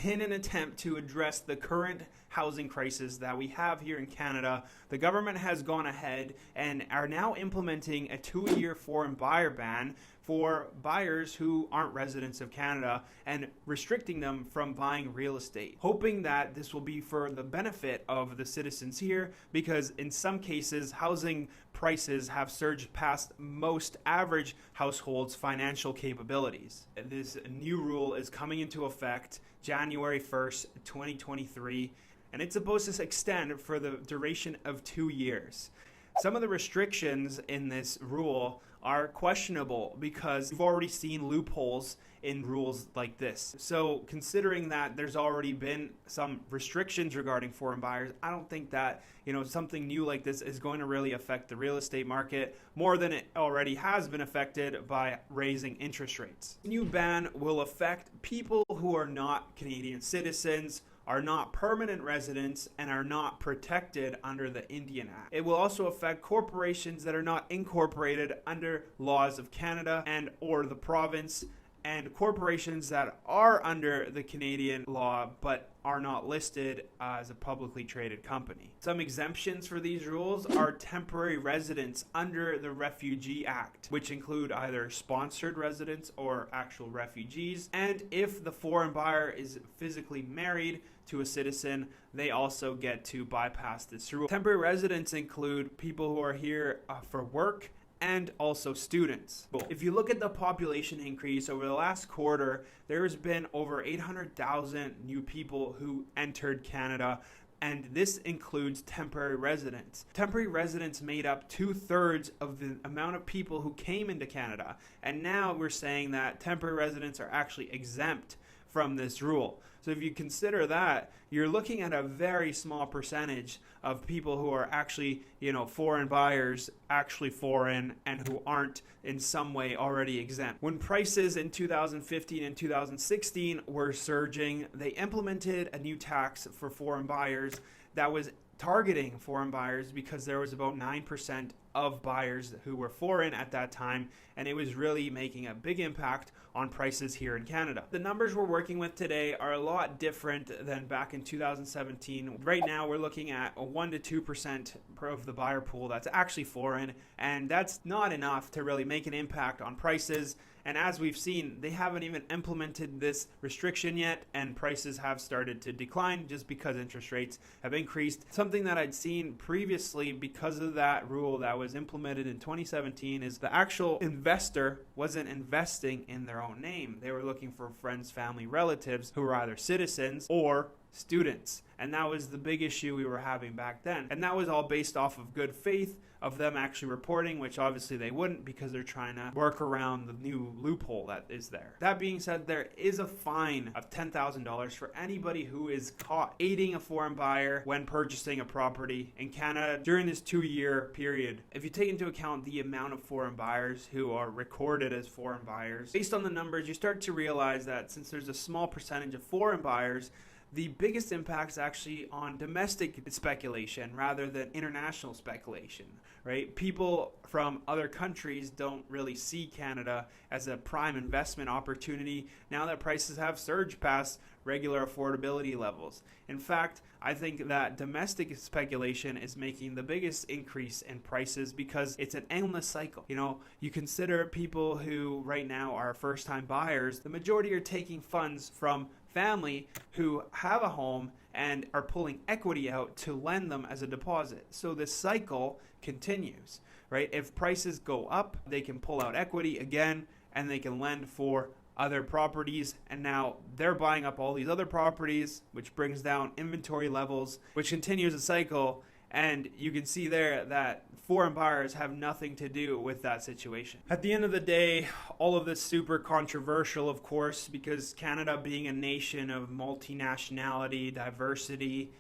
In an attempt to address the current housing crisis that we have here in Canada, the government has gone ahead and are now implementing a 2-year foreign buyer ban for buyers who aren't residents of Canada and restricting them from buying real estate, hoping that this will be for the benefit of the citizens here, because in some cases housing prices have surged past most average households' financial capabilities. This new rule is coming into effect January 1st, 2023, and it's supposed to extend for the duration of 2 years. Some of the restrictions in this rule are questionable because we've already seen loopholes in rules like this. So considering that there's already been some restrictions regarding foreign buyers, I don't think that, something new like this is going to really affect the real estate market more than it already has been affected by raising interest rates. The new ban will affect people who are not Canadian citizens, are not permanent residents, and are not protected under the Indian Act. It will also affect corporations that are not incorporated under laws of Canada and or the province, and corporations that are under the Canadian law but are not listed as a publicly traded company. Some exemptions for these rules are temporary residents under the Refugee Act, which include either sponsored residents or actual refugees. And if the foreign buyer is physically married to a citizen, they also get to bypass this rule. Temporary residents include people who are here for work and also students. If you look at the population increase over the last quarter, there has been over 800,000 new people who entered Canada, and this includes temporary residents. Temporary residents made up 2/3 of the amount of people who came into Canada, and now we're saying that temporary residents are actually exempt from this rule. So if you consider that, you're looking at a very small percentage of people who are actually, foreign buyers, actually foreign, and who aren't in some way already exempt. When prices in 2015 and 2016 were surging, they implemented a new tax for foreign buyers that was targeting foreign buyers because there was about 9% of buyers who were foreign at that time, and it was really making a big impact on prices here in Canada. The numbers we're working with today are a lot different than back in 2017. Right now we're looking at a 1 to 2% of the buyer pool that's actually foreign, and that's not enough to really make an impact on prices. And as we've seen, they haven't even implemented this restriction yet, and prices have started to decline just because interest rates have increased. Something that I'd seen previously because of that rule that was implemented in 2017 is the actual investor wasn't investing in their own name. They were looking for friends, family, relatives who were either citizens or students. And that was the big issue we were having back then. And that was all based off of good faith of them actually reporting, which obviously they wouldn't because they're trying to work around the new loophole that is there. That being said, there is a fine of $10,000 for anybody who is caught aiding a foreign buyer when purchasing a property in Canada during this 2-year period. If you take into account the amount of foreign buyers who are recorded as foreign buyers, based on the numbers, you start to realize that since there's a small percentage of foreign buyers, the biggest impact is actually on domestic speculation rather than international speculation, right? People from other countries don't really see Canada as a prime investment opportunity now that prices have surged past regular affordability levels. In fact, I think that domestic speculation is making the biggest increase in prices because it's an endless cycle. You consider people who right now are first-time buyers, the majority are taking funds from family who have a home and are pulling equity out to lend them as a deposit. So this cycle continues, right? If prices go up, they can pull out equity again and they can lend for other properties, and now they're buying up all these other properties, which brings down inventory levels, which continues the cycle. And you can see there that foreign buyers have nothing to do with that situation. At the end of the day, all of this super controversial, of course, because Canada, being a nation of multinationality, diversity,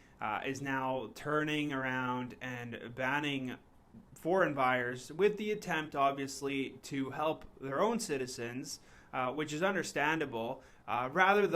is now turning around and banning foreign buyers with the attempt, obviously, to help their own citizens, which is understandable. Rather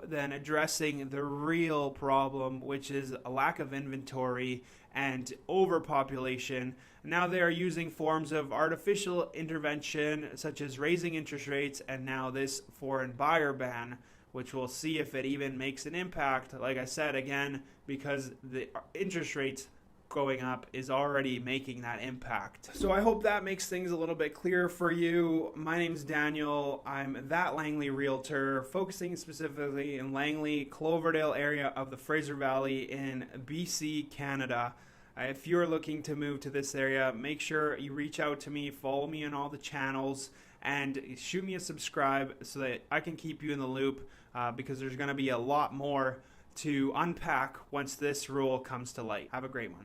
than addressing the real problem, which is a lack of inventory and overpopulation. Now they are using forms of artificial intervention such as raising interest rates and now this foreign buyer ban, which we'll see if it even makes an impact. Like I said, again, because the interest rates going up is already making that impact. So I hope that makes things a little bit clearer for you. My name's Daniel. I'm that Langley realtor, focusing specifically in Langley, Cloverdale area of the Fraser Valley in BC, Canada. If you're looking to move to this area, make sure you reach out to me, follow me on all the channels, and shoot me a subscribe so that I can keep you in the loop, because there's going to be a lot more to unpack once this rule comes to light. Have a great one.